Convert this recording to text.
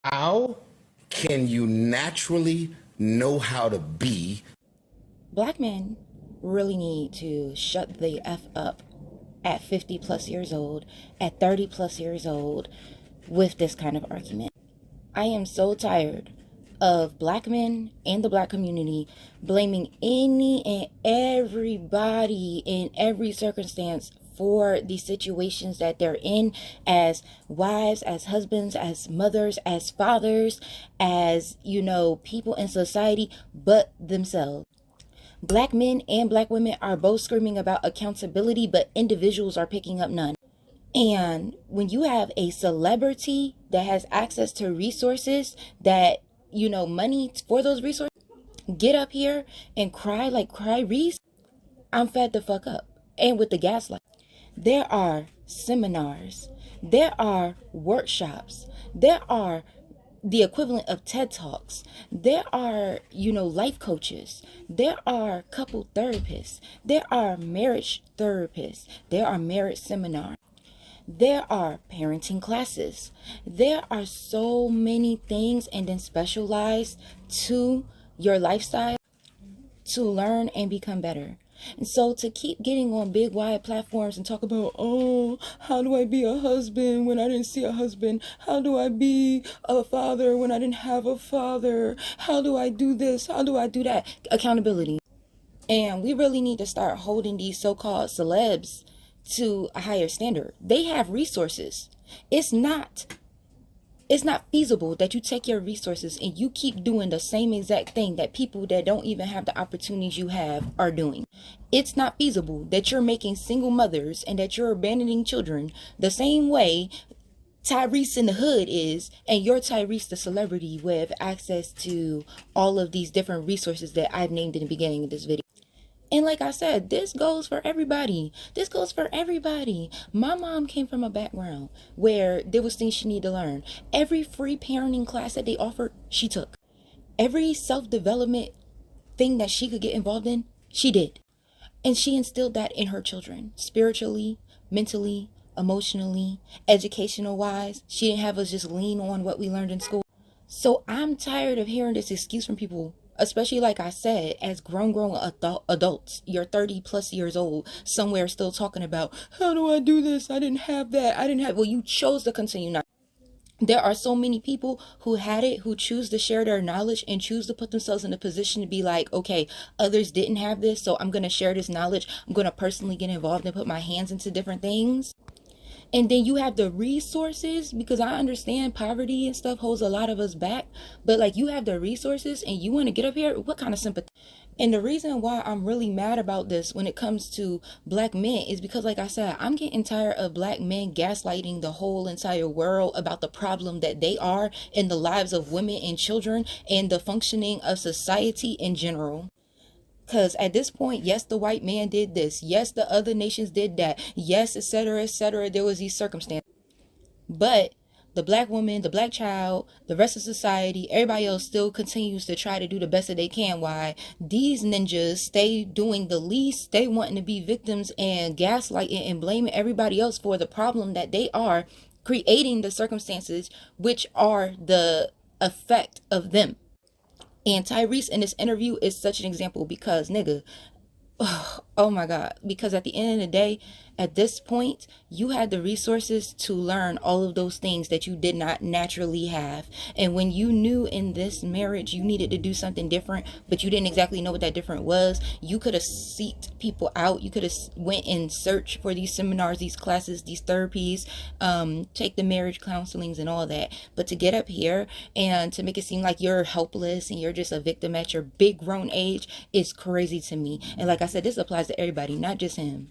How can you naturally know how to be? Black men really need to shut the F up at 50 plus years old, at 30 plus years old, with this kind of argument. I am so tired of black men and the black community blaming any and everybody in every circumstance for the situations that they're in as wives, as husbands, as mothers, as fathers, as, people in society, but themselves. Black men and black women are both screaming about accountability, but individuals are picking up none. And when you have a celebrity that has access to resources that, money for those resources, get up here and cry like Cry Reese, I'm fed the fuck up. And with the gaslight, there are seminars, there are workshops, there are the equivalent of TED Talks. There are, life coaches. There are couple therapists. There are marriage therapists. There are marriage seminars. There are parenting classes. There are so many things and then specialized to your lifestyle to learn and become better. And so to keep getting on big wide platforms and talk about, oh, how do I be a husband when I didn't see a husband? How do I be a father when I didn't have a father? How do I do this? How do I do that? Accountability. And we really need to start holding these so-called celebs to a higher standard. They have resources. It's not feasible that you take your resources and you keep doing the same exact thing that people that don't even have the opportunities you have are doing. It's not feasible that you're making single mothers and that you're abandoning children the same way Tyrese in the hood is, and you're Tyrese the celebrity with access to all of these different resources that I've named in the beginning of this video. And like I said, this goes for everybody. This goes for everybody. My mom came from a background where there was things she needed to learn. Every free parenting class that they offered, she took. Every self-development thing that she could get involved in, she did. And she instilled that in her children, spiritually, mentally, emotionally, educational wise. She didn't have us just lean on what we learned in school. So I'm tired of hearing this excuse from people, especially like I said, as grown adults. You're 30 plus years old, somewhere still talking about, how do I do this? I didn't have that. Well, you chose to continue not. There are so many people who had it, who choose to share their knowledge and choose to put themselves in a position to be like, okay, others didn't have this, so I'm going to share this knowledge. I'm going to personally get involved and put my hands into different things. And then you have the resources, because I understand poverty and stuff holds a lot of us back, but like, you have the resources and you want to get up here, what kind of sympathy? And the reason why I'm really mad about this when it comes to black men is because, like I said, I'm getting tired of black men gaslighting the whole entire world about the problem that they are in the lives of women and children and the functioning of society in general. Because at this point, yes, the white man did this. Yes, the other nations did that. Yes, etc., etc. There was these circumstances. But the black woman, the black child, the rest of society, everybody else still continues to try to do the best that they can. Why these ninjas stay doing the least, they wanting to be victims and gaslighting and blaming everybody else for the problem that they are creating, the circumstances which are the effect of them. And Tyrese in this interview is such an example because, nigga, oh my God. Because at the end of the day, at this point, you had the resources to learn all of those things that you did not naturally have. And when you knew in this marriage you needed to do something different, but you didn't exactly know what that different was, you could have seeked people out. You could have went and searched for these seminars, these classes, these therapies, take the marriage counselings and all that. But to get up here and to make it seem like you're helpless and you're just a victim at your big grown age is crazy to me. And like I said, this applies to everybody, not just him.